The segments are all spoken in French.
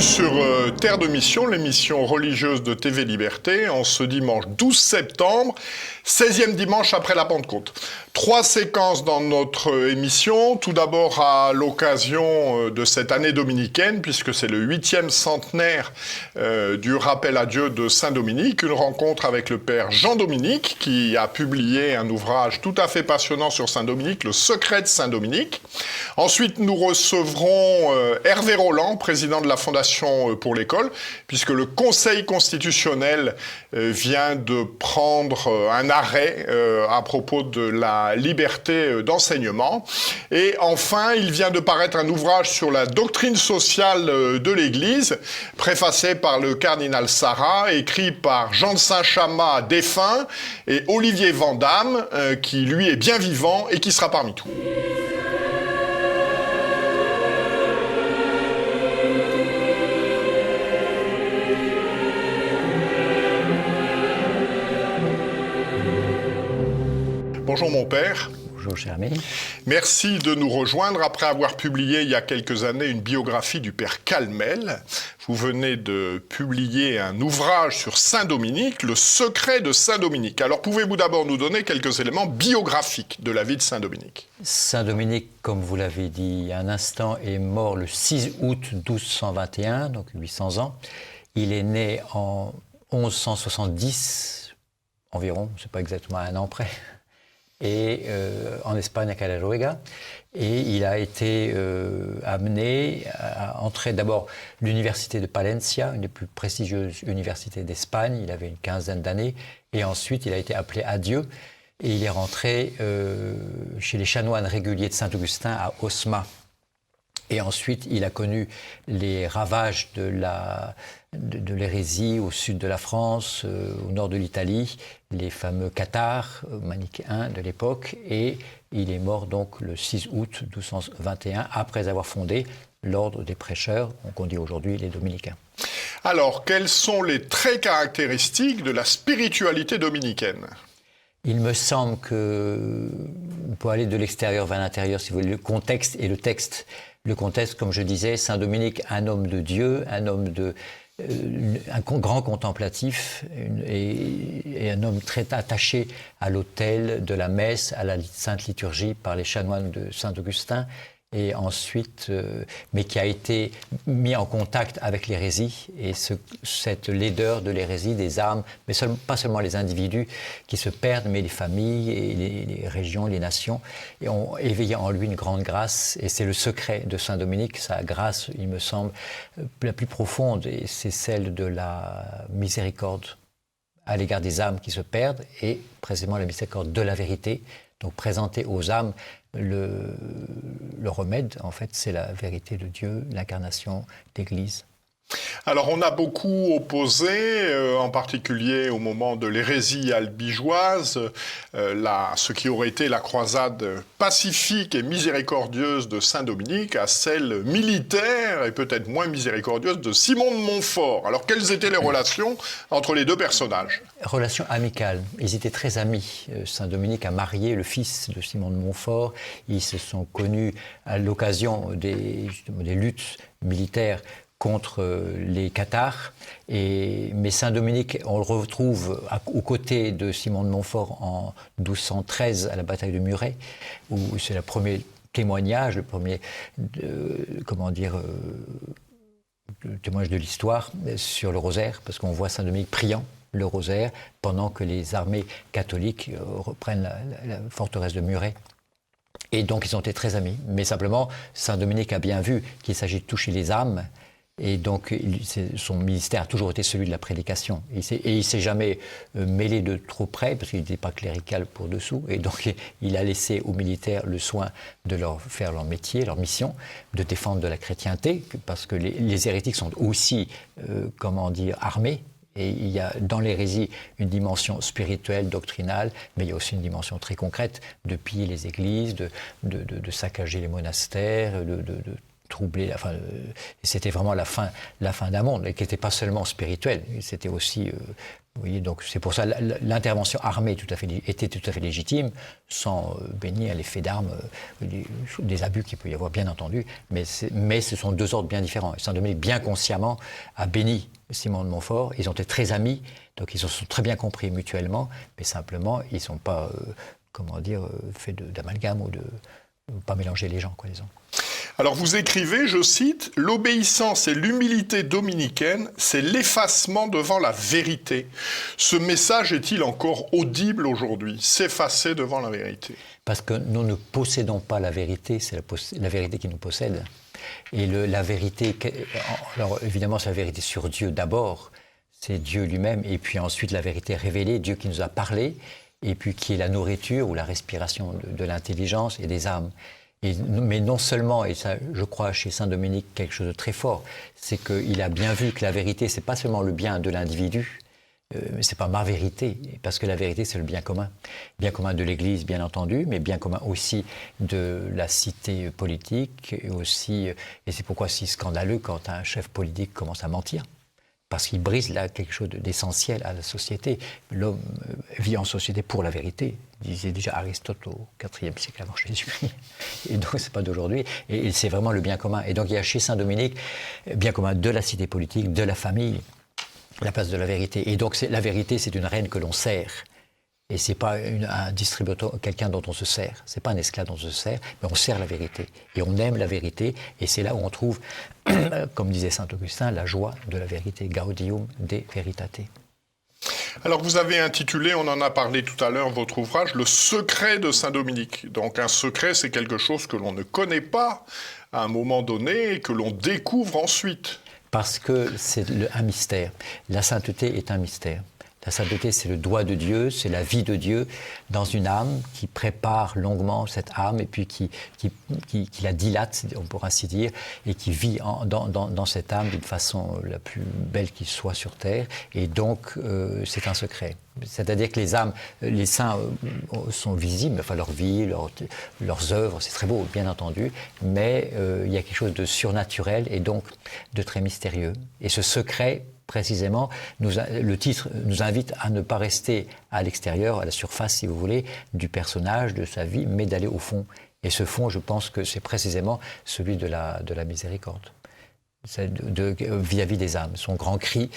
sur Terre de Mission, l'émission religieuse de TV Liberté, en ce dimanche 12 septembre, 16e dimanche après la Pentecôte. 3 séquences dans notre émission. Tout d'abord à l'occasion de cette année dominicaine, puisque c'est le 8e centenaire du rappel à Dieu de Saint-Dominique, une rencontre avec le père Jean-Dominique, qui a publié un ouvrage tout à fait passionnant sur Saint-Dominique, Le secret de Saint-Dominique. Ensuite, nous recevrons Hervé Roland, président de la Fondation pour l'école, puisque le Conseil constitutionnel vient de prendre un arrêt à propos de la liberté d'enseignement. Et enfin, il vient de paraître un ouvrage sur la doctrine sociale de l'Église, préfacé par le cardinal Sarah, écrit par Jean de Saint-Chamas, défunt, et Olivier Vandamme, qui lui est bien vivant et qui sera parmi nous. Bonjour mon père. Bonjour cher ami. Merci de nous rejoindre après avoir publié il y a quelques années une biographie du père Calmel. Vous venez de publier un ouvrage sur Saint-Dominique, Le secret de Saint-Dominique. Alors pouvez-vous d'abord nous donner quelques éléments biographiques de la vie de Saint-Dominique ? Saint-Dominique, comme vous l'avez dit il y a un instant, est mort le 6 août 1221, donc 800 ans. Il est né en 1170 environ, c'est pas exactement un an près. Et en Espagne à Calaruega, et il a été amené à entrer d'abord l'université de Palencia, une des plus prestigieuses universités d'Espagne. Il avait une quinzaine d'années, et ensuite il a été appelé à Dieu, et il est rentré chez les chanoines réguliers de Saint-Augustin à Osma. Et ensuite, il a connu les ravages de l'hérésie au sud de la France, au nord de l'Italie, les fameux cathares manichéens de l'époque. Et il est mort donc le 6 août 1221, après avoir fondé l'ordre des prêcheurs, qu'on dit aujourd'hui les dominicains. Alors, quels sont les traits caractéristiques de la spiritualité dominicaine ? Il me semble que, pour aller de l'extérieur vers l'intérieur, si vous voulez, le contexte et le texte. Le contexte, comme je disais, Saint-Dominique, un homme de Dieu, un grand contemplatif et un homme très attaché à l'autel de la messe, à la Sainte Liturgie par les chanoines de Saint-Augustin. Et ensuite, mais qui a été mis en contact avec l'hérésie et cette laideur de l'hérésie, des âmes, mais pas seulement les individus qui se perdent, mais les familles et les régions, les nations, et ont éveillé en lui une grande grâce. Et c'est le secret de Saint-Dominique, sa grâce, il me semble, la plus profonde, et c'est celle de la miséricorde à l'égard des âmes qui se perdent, et précisément la miséricorde de la vérité. Donc présenter aux âmes le remède, en fait, c'est la vérité de Dieu, l'incarnation d'Église. Alors on a beaucoup opposé, en particulier au moment de l'hérésie albigeoise, ce qui aurait été la croisade pacifique et miséricordieuse de Saint-Dominique à celle militaire et peut-être moins miséricordieuse de Simon de Montfort. Alors quelles étaient les relations entre les deux personnages ? Relations amicales. Ils étaient très amis. Saint-Dominique a marié le fils de Simon de Montfort. Ils se sont connus à l'occasion des luttes militaires contre les cathares. Mais Saint-Dominique, on le retrouve aux côtés de Simon de Montfort en 1213 à la bataille de Muret, où c'est le premier témoignage, le premier, le témoignage de l'histoire sur le rosaire, parce qu'on voit Saint-Dominique priant le rosaire pendant que les armées catholiques reprennent la forteresse de Muret. Et donc ils ont été très amis. Mais simplement, Saint-Dominique a bien vu qu'il s'agit de toucher les âmes. Et donc, son ministère a toujours été celui de la prédication. Et il ne s'est jamais mêlé de trop près, parce qu'il n'était pas clérical pour dessous. Et donc, il a laissé aux militaires le soin de leur faire leur métier, leur mission, de défendre de la chrétienté, parce que les hérétiques sont aussi, armés. Et il y a dans l'hérésie une dimension spirituelle, doctrinale, mais il y a aussi une dimension très concrète de piller les églises, de saccager les monastères, de troubler, c'était vraiment la fin d'un monde, et qui n'était pas seulement spirituel, c'était aussi Vous voyez, donc c'est pour ça l'intervention armée était tout à fait légitime, sans bénir l'effet d'armes, des abus qu'il peut y avoir, bien entendu, mais ce sont deux ordres bien différents. Saint-Dominique, bien consciemment, a béni Simon de Montfort. Ils ont été très amis, donc ils se sont très bien compris mutuellement, mais simplement, ils ne sont pas, faits d'amalgame ou de pas mélanger les gens, quoi, disons. Alors vous écrivez, je cite, « L'obéissance et l'humilité dominicaine, c'est l'effacement devant la vérité. Ce message est-il encore audible aujourd'hui? S'effacer devant la vérité. » Parce que nous ne possédons pas la vérité, c'est la vérité qui nous possède. Et la vérité, alors évidemment c'est la vérité sur Dieu d'abord, c'est Dieu lui-même, et puis ensuite la vérité révélée, Dieu qui nous a parlé, et puis qui est la nourriture ou la respiration de l'intelligence et des âmes. Mais non seulement, et ça je crois chez saint Dominique quelque chose de très fort, c'est qu'il a bien vu que la vérité c'est pas seulement le bien de l'individu, c'est pas ma vérité, parce que la vérité c'est le bien commun de l'Église bien entendu, mais bien commun aussi de la cité politique, et c'est pourquoi c'est scandaleux quand un chef politique commence à mentir. Parce qu'il brise là quelque chose d'essentiel à la société. L'homme vit en société pour la vérité, disait déjà Aristote au IVe siècle avant Jésus-Christ. Et donc c'est pas d'aujourd'hui. Et c'est vraiment le bien commun. Et donc il y a chez saint Dominique bien commun de la cité politique, de la famille, la place de la vérité. Et donc la vérité, c'est une reine que l'on sert. Et c'est pas un distributeur, quelqu'un dont on se sert. C'est pas un esclave dont on se sert, mais on sert la vérité. Et on aime la vérité. Et c'est là où on trouve, comme disait saint Augustin, la joie de la vérité. Gaudium de veritate. Alors vous avez intitulé, on en a parlé tout à l'heure, votre ouvrage, « Le secret de saint Dominique ». Donc un secret, c'est quelque chose que l'on ne connaît pas à un moment donné et que l'on découvre ensuite. Parce que c'est un mystère. La sainteté est un mystère. La sainteté, c'est le doigt de Dieu, c'est la vie de Dieu dans une âme qui prépare longuement cette âme et puis qui la dilate, on pourrait ainsi dire, et qui vit dans cette âme d'une façon la plus belle qui soit sur terre. Et donc, c'est un secret. C'est-à-dire que les saints sont visibles, enfin leur vie, leurs œuvres, c'est très beau, bien entendu, mais il y a quelque chose de surnaturel et donc de très mystérieux. Et ce secret, précisément, le titre nous invite à ne pas rester à l'extérieur, à la surface, si vous voulez, du personnage, de sa vie, mais d'aller au fond. Et ce fond, je pense que c'est précisément celui de la miséricorde, vis-à-vis des âmes. Son grand cri,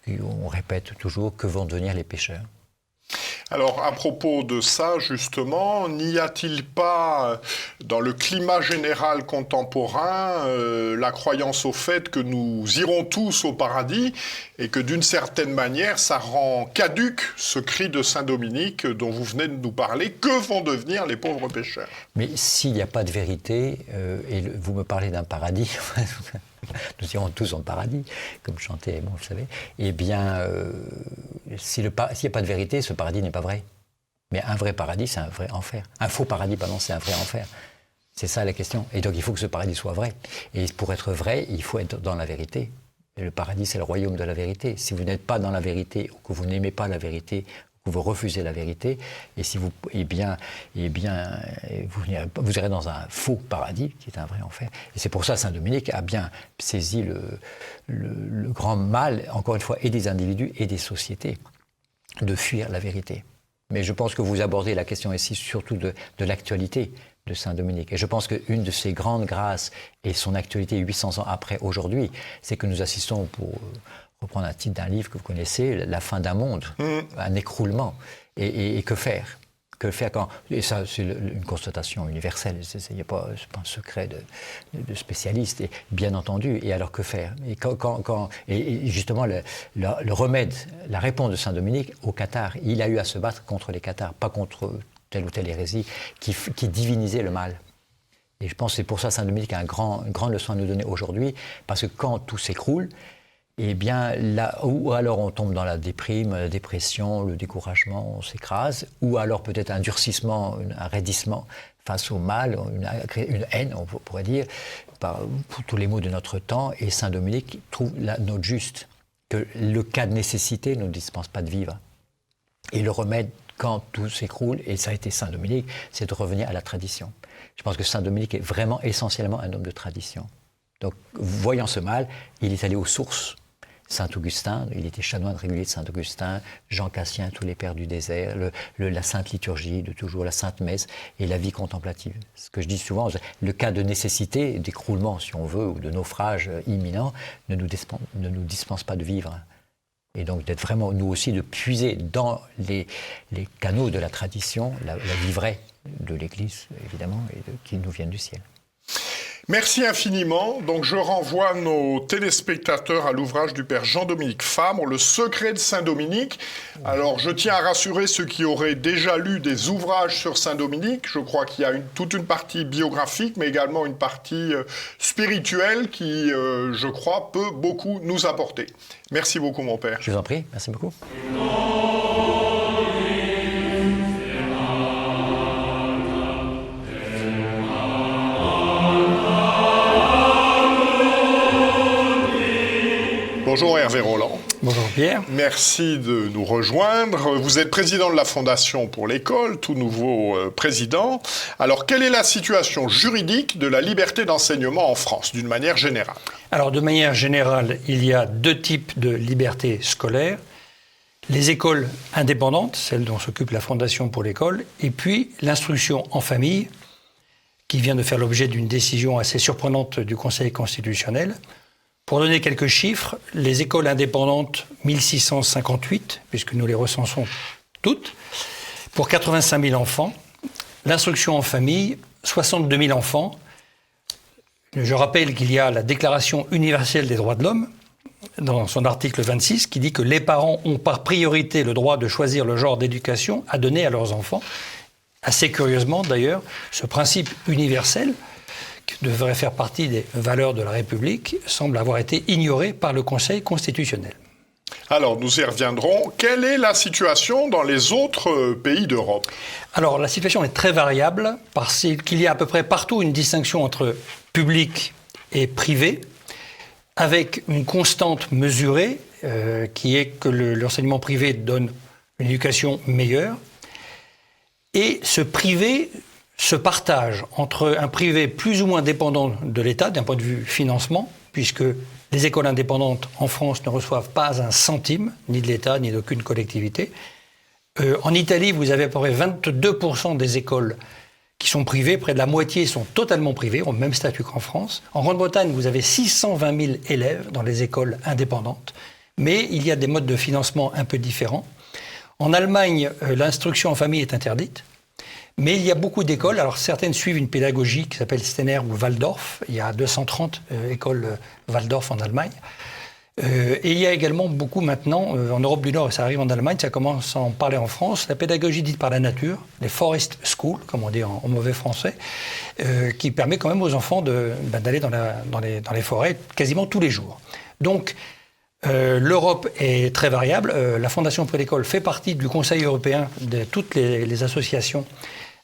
on répète toujours, que vont devenir les pécheurs? Alors, à propos de ça, justement, n'y a-t-il pas, dans le climat général contemporain, la croyance au fait que nous irons tous au paradis et que, d'une certaine manière, ça rend caduc ce cri de saint Dominique dont vous venez de nous parler? Que vont devenir les pauvres pécheurs? Mais s'il n'y a pas de vérité, et vous me parlez d'un paradis... Nous irons tous en paradis, comme chantait, bon, vous savez. Eh bien, s'il n'y a pas de vérité, ce paradis n'est pas vrai. Mais un vrai paradis, c'est un vrai enfer. Un faux paradis, pardon, c'est un vrai enfer. C'est ça la question. Et donc, il faut que ce paradis soit vrai. Et pour être vrai, il faut être dans la vérité. Et le paradis, c'est le royaume de la vérité. Si vous n'êtes pas dans la vérité, ou que vous n'aimez pas la vérité, ou que vous refusez la vérité, et si vous, vous irez dans un faux paradis, qui est un vrai enfer. Et c'est pour ça que saint Dominique a bien saisi le grand mal, encore une fois, et des individus et des sociétés, de fuir la vérité. Mais je pense que vous abordez la question ici surtout de l'actualité de saint Dominique. Et je pense qu'une de ses grandes grâces, et son actualité 800 ans après aujourd'hui, c'est que nous assistons, pour reprendre un titre d'un livre que vous connaissez, la fin d'un monde, un écroulement. Et que faire? Que faire quand... Et ça, c'est une constatation universelle, il n'y a pas un secret de spécialiste, et bien entendu. Et alors, que faire? Et justement, le remède, la réponse de saint Dominique au cathare, il a eu à se battre contre les cathares, pas contre telle ou telle hérésie qui divinisait le mal. Et je pense que c'est pour ça que saint Dominique a une grande leçon à nous donner aujourd'hui, parce que quand tout s'écroule, eh bien, là, ou alors on tombe dans la déprime, la dépression, le découragement, on s'écrase, ou alors peut-être un durcissement, un raidissement face au mal, une haine, on pourrait dire, pour tous les maux de notre temps. Et saint Dominique trouve la note juste, que le cas de nécessité ne dispense pas de vivre. Et le remède, quand tout s'écroule, et ça a été saint Dominique, c'est de revenir à la tradition. Je pense que saint Dominique est vraiment essentiellement un homme de tradition. Donc, voyant ce mal, il est allé aux sources. Saint-Augustin, il était chanoine régulier de Saint-Augustin, Jean Cassien, tous les pères du désert, la Sainte Liturgie de toujours, la Sainte Messe et la vie contemplative. Ce que je dis souvent, le cas de nécessité, d'écroulement si on veut, ou de naufrage imminent, ne nous dispense pas de vivre. Et donc d'être vraiment, nous aussi, de puiser dans les canaux de la tradition, la vie vraie de l'Église, évidemment, et qui nous viennent du ciel. Merci infiniment. Donc je renvoie nos téléspectateurs à l'ouvrage du père Jean-Dominique Fabre, Le secret de Saint-Dominique. Alors je tiens à rassurer ceux qui auraient déjà lu des ouvrages sur Saint-Dominique. Je crois qu'il y a toute une partie biographique, mais également une partie spirituelle qui, je crois, peut beaucoup nous apporter. Merci beaucoup, mon père. Je vous en prie, merci beaucoup. Bonjour Hervé Roland. Bonjour Pierre. Merci de nous rejoindre. Vous êtes président de la Fondation pour l'école, tout nouveau président. Alors, quelle est la situation juridique de la liberté d'enseignement en France, d'une manière générale ? Alors, de manière générale, il y a deux types de liberté scolaire. Les écoles indépendantes, celles dont s'occupe la Fondation pour l'école, et puis l'instruction en famille, qui vient de faire l'objet d'une décision assez surprenante du Conseil constitutionnel. Pour donner quelques chiffres, les écoles indépendantes, 1658, puisque nous les recensons toutes, pour 85 000 enfants. L'instruction en famille, 62 000 enfants. Je rappelle qu'il y a la Déclaration universelle des droits de l'homme, dans son article 26, qui dit que les parents ont par priorité le droit de choisir le genre d'éducation à donner à leurs enfants. Assez curieusement, d'ailleurs, ce principe universel, qui devrait faire partie des valeurs de la République, semble avoir été ignoré par le Conseil constitutionnel. Alors, nous y reviendrons. Quelle est la situation dans les autres pays d'Europe ? Alors, la situation est très variable, parce qu'il y a à peu près partout une distinction entre public et privé, avec une constante mesurée, qui est que l'enseignement privé donne une éducation meilleure, et ce privé se partage entre un privé plus ou moins dépendant de l'État d'un point de vue financement, puisque les écoles indépendantes en France ne reçoivent pas un centime, ni de l'État, ni d'aucune collectivité. En Italie, vous avez à peu près 22% des écoles qui sont privées, près de la moitié sont totalement privées, ont le même statut qu'en France. En Grande-Bretagne, vous avez 620 000 élèves dans les écoles indépendantes, mais il y a des modes de financement un peu différents. En Allemagne, l'instruction en famille est interdite. Mais il y a beaucoup d'écoles, alors certaines suivent une pédagogie qui s'appelle Steiner ou Waldorf, il y a 230 écoles Waldorf en Allemagne, et il y a également beaucoup maintenant, en Europe du Nord, ça arrive en Allemagne, ça commence à en parler en France, la pédagogie dite par la nature, les forest schools, comme on dit en mauvais français, qui permet quand même aux enfants d'aller dans les forêts quasiment tous les jours. Donc, l'Europe est très variable, la Fondation pour l'école fait partie du Conseil européen de toutes les associations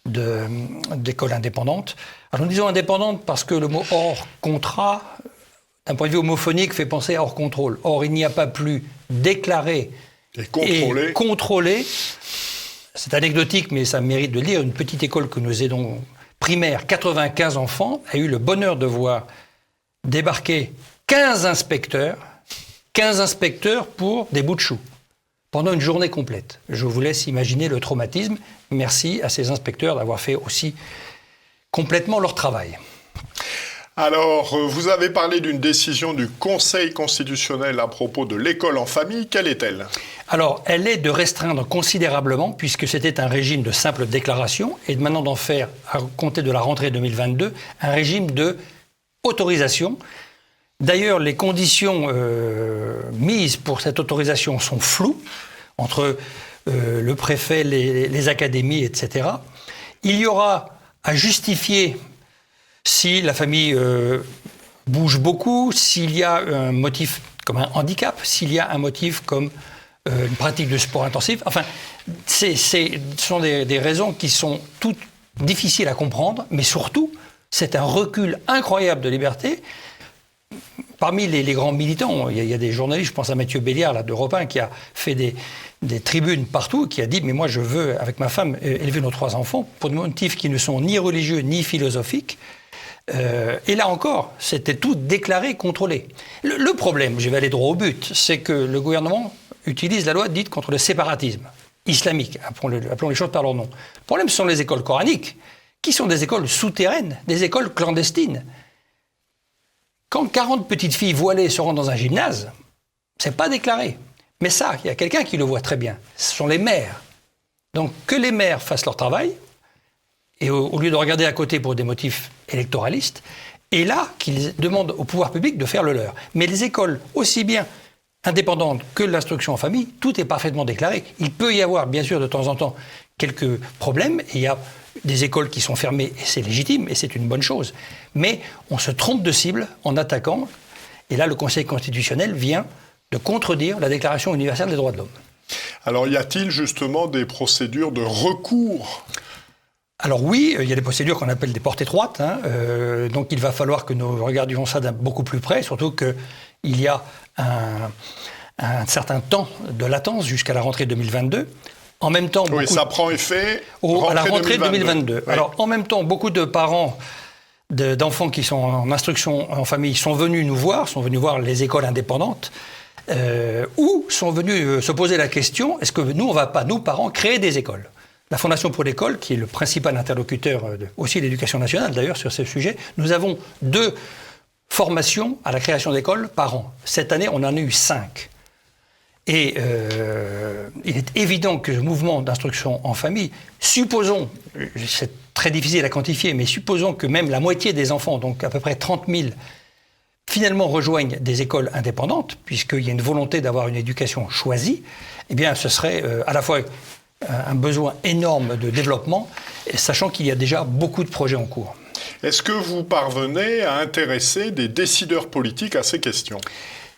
d'écoles indépendantes. Alors nous disons indépendantes parce que le mot hors contrat, d'un point de vue homophonique, fait penser à hors contrôle. Or, il n'y a pas plus déclaré et contrôlé. C'est anecdotique, mais ça mérite de lire. Une petite école que nous aidons, primaire, 95 enfants, a eu le bonheur de voir débarquer 15 inspecteurs pour des bouts de chou, pendant une journée complète. Je vous laisse imaginer le traumatisme. Merci à ces inspecteurs d'avoir fait aussi complètement leur travail. Alors, vous avez parlé d'une décision du Conseil constitutionnel à propos de l'école en famille. Quelle est-elle ? Alors, elle est de restreindre considérablement, puisque c'était un régime de simple déclaration, et de maintenant d'en faire, à compter de la rentrée 2022, un régime de autorisation. D'ailleurs, les conditions mises pour cette autorisation sont floues, entre le préfet, les académies, etc. Il y aura à justifier si la famille bouge beaucoup, s'il y a un motif comme un handicap, s'il y a un motif comme une pratique de sport intensif. Enfin, ce sont des raisons qui sont toutes difficiles à comprendre, mais surtout, c'est un recul incroyable de liberté. Parmi les grands militants, il y a des journalistes, je pense à Mathieu Béliard là, d'Europe 1, qui a fait des tribunes partout, qui a dit « mais moi je veux, avec ma femme, élever nos 3 enfants pour des motifs qui ne sont ni religieux ni philosophiques ». Et là encore, c'était tout déclaré, contrôlé. Le problème, je vais aller droit au but, c'est que le gouvernement utilise la loi dite contre le séparatisme islamique, appelons les choses par leur nom. Le problème, ce sont les écoles coraniques, qui sont des écoles souterraines, des écoles clandestines. Quand 40 petites filles voilées se rendent dans un gymnase, c'est pas déclaré. Mais ça, il y a quelqu'un qui le voit très bien. Ce sont les maires. Donc que les maires fassent leur travail, et au lieu de regarder à côté pour des motifs électoralistes, et là, qu'ils demandent au pouvoir public de faire le leur. Mais les écoles, aussi bien indépendantes que l'instruction en famille, tout est parfaitement déclaré. Il peut y avoir, bien sûr, de temps en temps, quelques problèmes. Il y a des écoles qui sont fermées, et c'est légitime, et c'est une bonne chose. Mais on se trompe de cible en attaquant, et là, le Conseil constitutionnel vient de contredire la Déclaration universelle des droits de l'homme. Alors, y a-t-il justement des procédures de recours ? Alors oui, il y a des procédures qu'on appelle des portes étroites, donc il va falloir que nous regardions ça d'un beaucoup plus près, surtout qu'il y a un certain temps de latence jusqu'à la rentrée 2022. En même temps, oui, ça prend effet à la rentrée 2022. Oui. Alors en même temps, beaucoup de parents d'enfants qui sont en instruction en famille sont venus nous voir, sont venus voir les écoles indépendantes, ou sont venus se poser la question, est-ce que nous, on ne va pas, nous parents, créer des écoles ? La Fondation pour l'école, qui est le principal interlocuteur aussi de l'Éducation nationale d'ailleurs sur ce sujet, nous avons 2 formations à la création d'écoles par an. Cette année, on en a eu 5. Et il est évident que ce mouvement d'instruction en famille, supposons, c'est très difficile à quantifier, mais supposons que même la moitié des enfants, donc à peu près 30 000, finalement rejoignent des écoles indépendantes, puisqu'il y a une volonté d'avoir une éducation choisie, eh bien ce serait à la fois un besoin énorme de développement, sachant qu'il y a déjà beaucoup de projets en cours. Est-ce que vous parvenez à intéresser des décideurs politiques à ces questions ?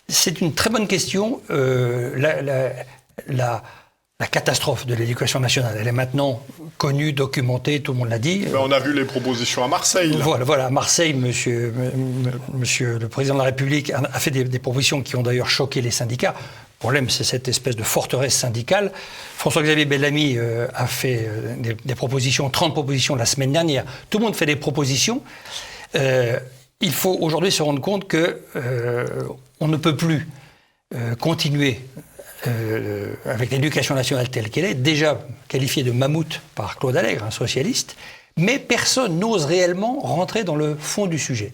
C'est une très bonne question. La catastrophe de l'éducation nationale, elle est maintenant connue, documentée, tout le monde l'a dit. Mais on a vu les propositions à Marseille. Là. Voilà, à Marseille, monsieur le président de la République a fait des propositions qui ont d'ailleurs choqué les syndicats. Le problème, c'est cette espèce de forteresse syndicale. François-Xavier Bellamy a fait des propositions, 30 propositions la semaine dernière. Tout le monde fait des propositions. Il faut aujourd'hui se rendre compte qu'on ne peut plus continuer avec l'éducation nationale telle qu'elle est, déjà qualifiée de mammouth par Claude Allègre, un socialiste, mais personne n'ose réellement rentrer dans le fond du sujet.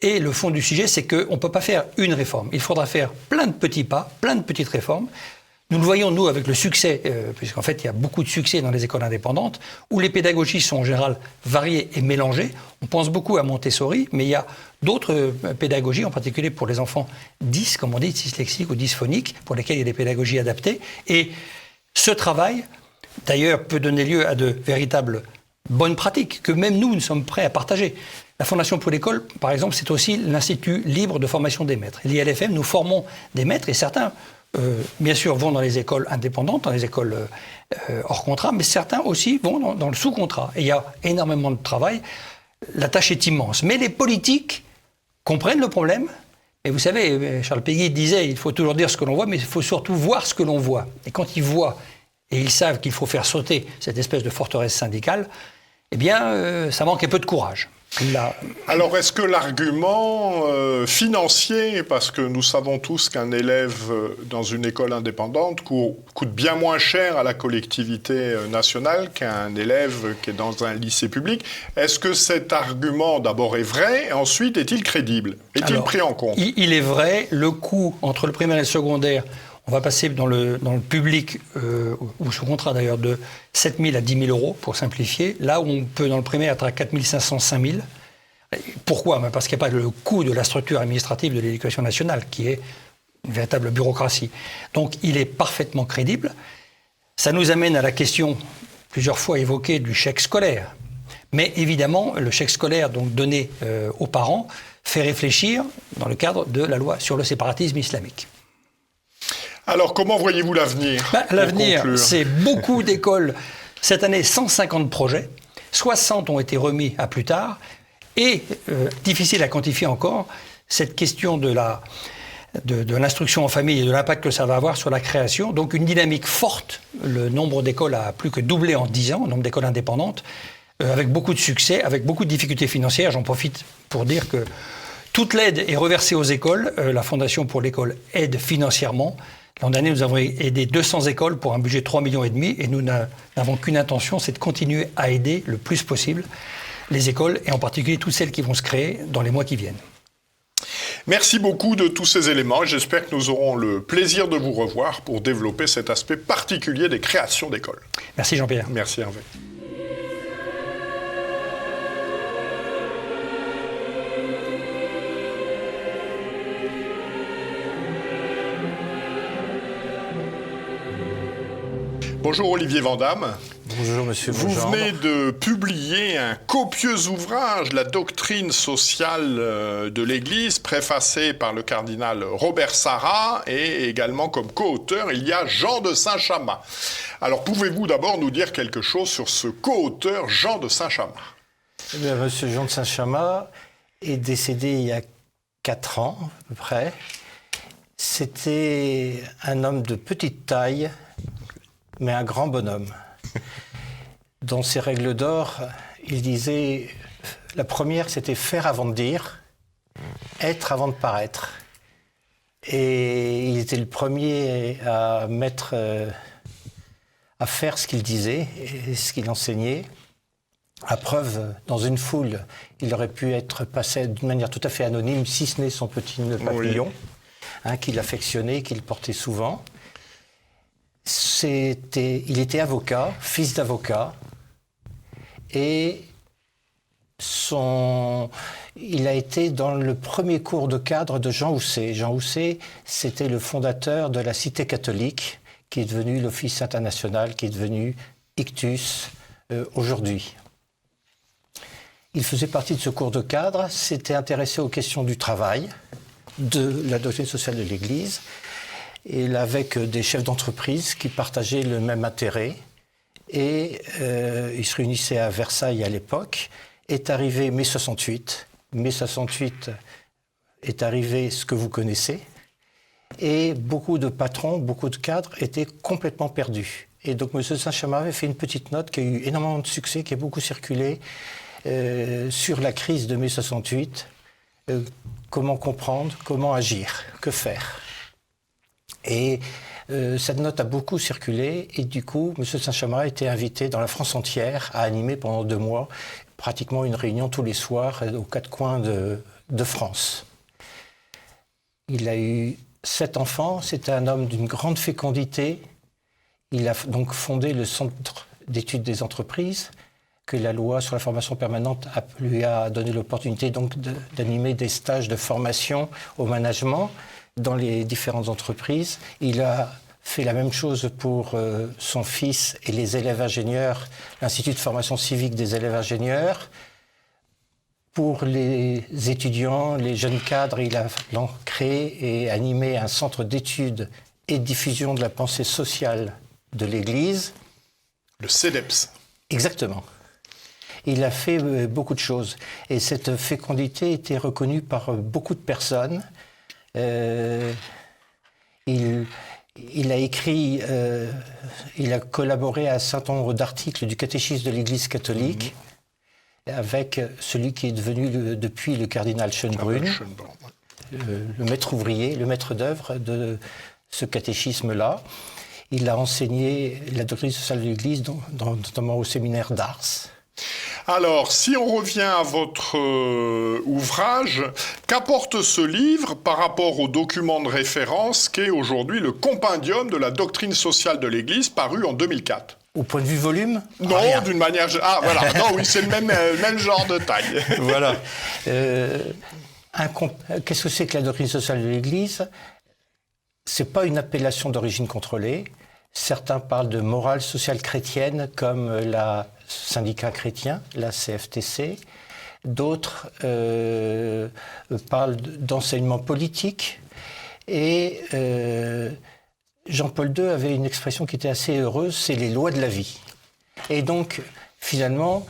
Et le fond du sujet, c'est qu'on ne peut pas faire une réforme. Il faudra faire plein de petits pas, plein de petites réformes. Nous le voyons, nous, avec le succès, puisqu'en fait, il y a beaucoup de succès dans les écoles indépendantes, où les pédagogies sont en général variées et mélangées. On pense beaucoup à Montessori, mais il y a d'autres pédagogies, en particulier pour les enfants comme on dit, dyslexiques ou dysphoniques, pour lesquels il y a des pédagogies adaptées. Et ce travail, d'ailleurs, peut donner lieu à de véritables bonnes pratiques, que même nous sommes prêts à partager. La Fondation pour l'école, par exemple, c'est aussi l'Institut libre de formation des maîtres. L'ILFM, nous formons des maîtres, et certains, bien sûr, vont dans les écoles indépendantes, dans les écoles hors contrat, mais certains aussi vont dans le sous-contrat. Et il y a énormément de travail. La tâche est immense. Mais les politiques comprennent le problème. Et vous savez, Charles Péguy disait, il faut toujours dire ce que l'on voit, mais il faut surtout voir ce que l'on voit. Et quand ils voient, et ils savent qu'il faut faire sauter cette espèce de forteresse syndicale, eh bien, ça manque un peu de courage. Alors, est-ce que l'argument financier, parce que nous savons tous qu'un élève dans une école indépendante coûte bien moins cher à la collectivité nationale qu'un élève qui est dans un lycée public, est-ce que cet argument d'abord est vrai et ensuite est-il crédible ? Est-il pris en compte ? Il est vrai, le coût entre le primaire et le secondaire, on va passer dans le public, ou sous contrat d'ailleurs, de 7 000 à 10 000 euros, pour simplifier. Là où on peut, dans le primaire, être à 4 500, 5 000. Pourquoi ? Parce qu'il n'y a pas le coût de la structure administrative de l'éducation nationale, qui est une véritable bureaucratie. Donc il est parfaitement crédible. Ça nous amène à la question, plusieurs fois évoquée, du chèque scolaire. Mais évidemment, le chèque scolaire donc donné aux parents fait réfléchir dans le cadre de la loi sur le séparatisme islamique. Alors, comment voyez-vous l'avenir ? L'avenir, c'est beaucoup d'écoles. Cette année, 150 projets. 60 ont été remis à plus tard. Et, difficile à quantifier encore, cette question de l'instruction en famille et de l'impact que ça va avoir sur la création. Donc, une dynamique forte. Le nombre d'écoles a plus que doublé en 10 ans, le nombre d'écoles indépendantes. avec beaucoup de succès, avec beaucoup de difficultés financières. J'en profite pour dire que toute l'aide est reversée aux écoles. La Fondation pour l'école aide financièrement. L'an dernier, nous avons aidé 200 écoles pour un budget de 3,5 millions et nous n'avons qu'une intention, c'est de continuer à aider le plus possible les écoles et en particulier toutes celles qui vont se créer dans les mois qui viennent. Merci beaucoup de tous ces éléments et j'espère que nous aurons le plaisir de vous revoir pour développer cet aspect particulier des créations d'écoles. Merci Jean-Pierre. Merci Hervé. Bonjour Olivier Vandamme. Bonjour Monsieur Vous Legendre. venez de publier un copieux ouvrage, La doctrine sociale de l'Église, préfacé par le cardinal Robert Sarrat, et également comme co-auteur, il y a Jean de Saint-Chamas. Alors pouvez-vous d'abord nous dire quelque chose sur ce co-auteur Jean de Saint-Chamas? Eh bien, Monsieur Jean de Saint-Chamas est décédé il y a 4 ans à peu près. C'était un homme de petite taille, mais un grand bonhomme. Dans ses règles d'or, il disait, la première c'était faire avant de dire, être avant de paraître. Et il était le premier à faire ce qu'il disait et ce qu'il enseignait. À preuve, dans une foule, il aurait pu être passé d'une manière tout à fait anonyme, si ce n'est son petit nœud papillon, qu'il affectionnait, qu'il portait souvent. Il était avocat, fils d'avocat, et il a été dans le premier cours de cadre de Jean Housset. Jean Housset, c'était le fondateur de la Cité catholique, qui est devenu l'Office international, qui est devenu Ictus aujourd'hui. Il faisait partie de ce cours de cadre, s'était intéressé aux questions du travail, de la doctrine sociale de l'Église, et avec des chefs d'entreprise qui partageaient le même intérêt. Et ils se réunissaient à Versailles à l'époque. Est arrivé mai 68. Mai 68 est arrivé ce que vous connaissez. Et beaucoup de patrons, beaucoup de cadres étaient complètement perdus. Et donc M. Saint-Chamas avait fait une petite note qui a eu énormément de succès, qui a beaucoup circulé sur la crise de mai 68. Comment comprendre, comment agir, que faire. Et cette note a beaucoup circulé et du coup, M. Saint-Chamas a été invité dans la France entière à animer pendant 2 mois pratiquement une réunion tous les soirs aux 4 coins de France. Il a eu 7 enfants, c'était un homme d'une grande fécondité. Il a donc fondé le Centre d'études des entreprises que la loi sur la formation permanente lui a donné l'opportunité donc d'animer des stages de formation au management dans les différentes entreprises. Il a fait la même chose pour son fils et les élèves ingénieurs, l'Institut de formation civique des élèves ingénieurs. Pour les étudiants, les jeunes cadres, il a créé et animé un centre d'études et de diffusion de la pensée sociale de l'Église. Le CEDEPS. Exactement. Il a fait beaucoup de choses. Et cette fécondité était reconnue par beaucoup de personnes. Il a écrit, il a collaboré à un certain nombre d'articles du catéchisme de l'Église catholique avec celui qui est devenu depuis le cardinal Schönbrunn, le maître ouvrier, le maître d'œuvre de ce catéchisme-là. Il a enseigné la doctrine sociale de l'Église, notamment au séminaire d'Ars. Alors, si on revient à votre ouvrage, qu'apporte ce livre par rapport au document de référence qu'est aujourd'hui le compendium de la doctrine sociale de l'Église, paru en 2004 ? Au point de vue volume ? Non, d'une manière... Ah, voilà. Non, oui, c'est le même genre de taille. Voilà. Qu'est-ce que c'est que la doctrine sociale de l'Église ? C'est pas une appellation d'origine contrôlée. Certains parlent de morale sociale chrétienne, comme la syndicat chrétien, la CFTC. D'autres parlent d'enseignement politique. Et Jean-Paul II avait une expression qui était assez heureuse, c'est les lois de la vie. Et donc, finalement,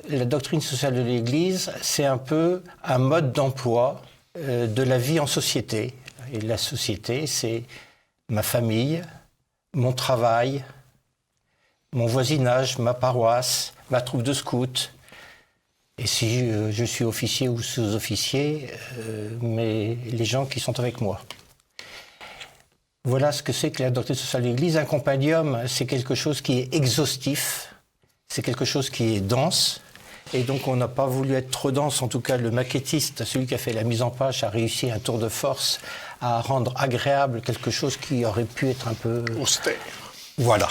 la doctrine sociale de l'Église, c'est un peu un mode d'emploi de la vie en société. Et la société, c'est ma famille, mon travail, mon voisinage, ma paroisse, ma troupe de scouts. Et si je suis officier ou sous-officier, mais les gens qui sont avec moi. Voilà ce que c'est que la doctrine sociale de l'Église. Un compendium, c'est quelque chose qui est exhaustif, c'est quelque chose qui est dense. Et donc on n'a pas voulu être trop dense, en tout cas le maquettiste, celui qui a fait la mise en page, a réussi un tour de force à rendre agréable quelque chose qui aurait pu être un peu... austère. Voilà.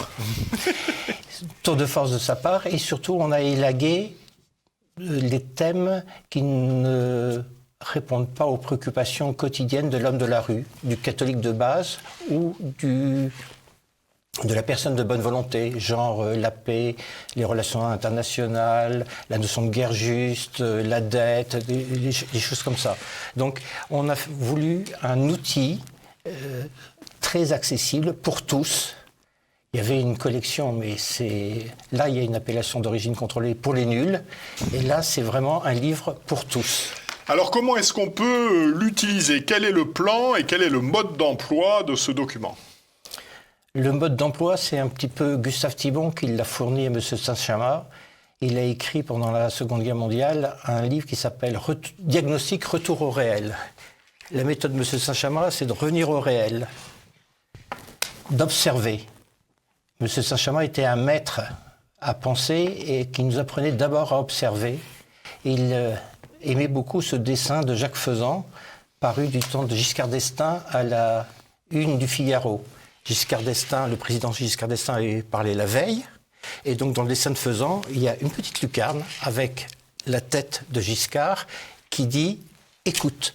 Tour de force de sa part, et surtout on a élagué les thèmes qui ne répondent pas aux préoccupations quotidiennes de l'homme de la rue, du catholique de base ou de la personne de bonne volonté, genre la paix, les relations internationales, la notion de guerre juste, la dette, des choses comme ça. Donc on a voulu un outil très accessible pour tous. Il y avait une collection, mais là, il y a une appellation d'origine contrôlée pour les nuls. Et là, c'est vraiment un livre pour tous. Alors, comment est-ce qu'on peut l'utiliser? Quel est le plan et quel est le mode d'emploi de ce document? Le mode d'emploi, c'est un petit peu Gustave Thibon qui l'a fourni à M. Saint-Chamas. Il a écrit pendant la Seconde Guerre mondiale un livre qui s'appelle Diagnostic, retour au réel. La méthode de M. Saint-Chamas, c'est de revenir au réel, d'observer. M. Saint-Chamas était un maître à penser et qui nous apprenait d'abord à observer. Il aimait beaucoup ce dessin de Jacques Faisan, paru du temps de Giscard d'Estaing à la une du Figaro. Le président Giscard d'Estaing avait parlé la veille, et donc dans le dessin de Faisan, il y a une petite lucarne avec la tête de Giscard qui dit « écoute ».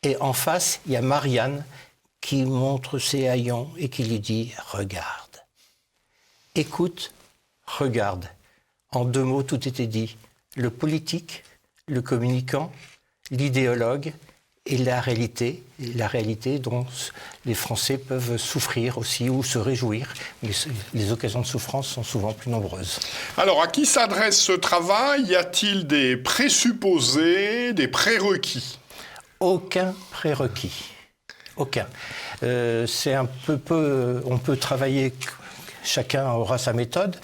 Et en face, il y a Marianne qui montre ses haillons et qui lui dit « regarde ». Écoute, regarde. En 2 mots, tout était dit. Le politique, le communicant, l'idéologue et la réalité dont les Français peuvent souffrir aussi ou se réjouir. Mais les occasions de souffrance sont souvent plus nombreuses. Alors, à qui s'adresse ce travail? Y a-t-il des présupposés, des prérequis? Aucun prérequis. Aucun. C'est un peu... On peut travailler... Chacun aura sa méthode.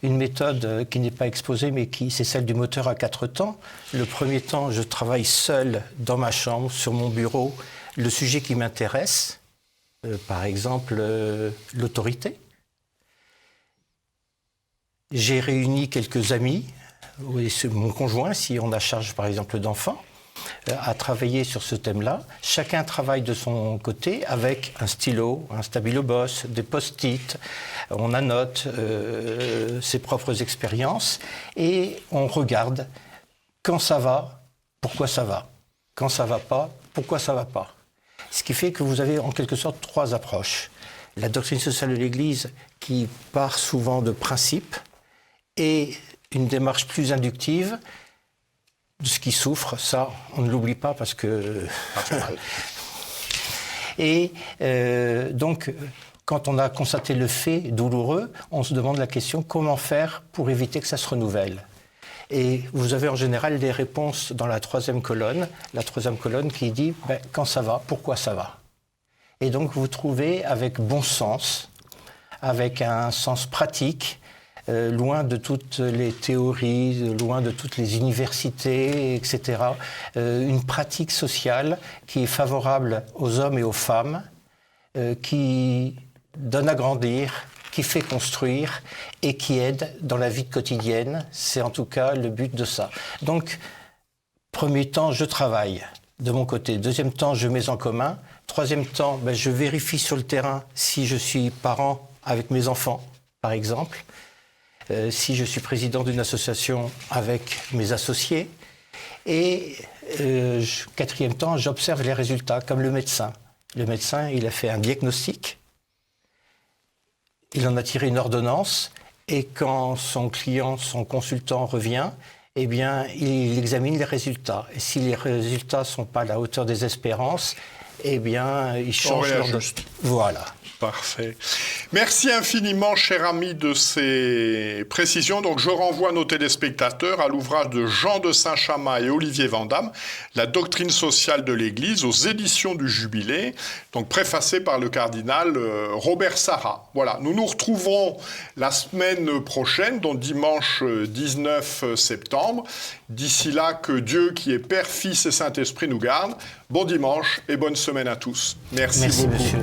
Une méthode qui n'est pas exposée, mais c'est celle du moteur à 4 temps. Le premier temps, je travaille seul dans ma chambre, sur mon bureau, le sujet qui m'intéresse, par exemple l'autorité. J'ai réuni quelques amis, mon conjoint, si on a charge par exemple d'enfants, à travailler sur ce thème-là. Chacun travaille de son côté avec un stylo, un stabilo-boss, des post-it. On annote ses propres expériences et on regarde quand ça va, pourquoi ça va. Quand ça va pas, pourquoi ça va pas. Ce qui fait que vous avez en quelque sorte 3 approches. La doctrine sociale de l'Église qui part souvent de principes et une démarche plus inductive de ce qui souffre, ça, on ne l'oublie pas parce que... Et donc, quand on a constaté le fait douloureux, on se demande la question comment faire pour éviter que ça se renouvelle. Et vous avez en général des réponses dans la 3e colonne, qui dit quand ça va, pourquoi ça va. Et donc vous trouvez avec bon sens, avec un sens pratique, loin de toutes les théories, loin de toutes les universités, etc. Une pratique sociale qui est favorable aux hommes et aux femmes, qui donne à grandir, qui fait construire et qui aide dans la vie quotidienne. C'est en tout cas le but de ça. Donc, premier temps, je travaille de mon côté. Deuxième temps, je mets en commun. Troisième temps, je vérifie sur le terrain si je suis parent avec mes enfants, par exemple. Si je suis président d'une association avec mes associés. Et 4e temps, j'observe les résultats, comme le médecin. Le médecin, il a fait un diagnostic, il en a tiré une ordonnance, et quand son client, son consultant revient, eh bien, il examine les résultats. Et si les résultats ne sont pas à la hauteur des espérances, eh bien, ils changent leur... réajuste. Voilà. Parfait. Merci infiniment, cher ami, de ces précisions. Donc, je renvoie nos téléspectateurs à l'ouvrage de Jean de Saint-Chamas et Olivier Vandamme, La doctrine sociale de l'Église, aux éditions du Jubilé, donc préfacé par le cardinal Robert Sarrat. Voilà, nous nous retrouvons la semaine prochaine, donc dimanche 19 septembre. D'ici là, que Dieu, qui est Père, Fils et Saint-Esprit, nous garde. Bon dimanche et bonne semaine à tous. Merci beaucoup. Monsieur.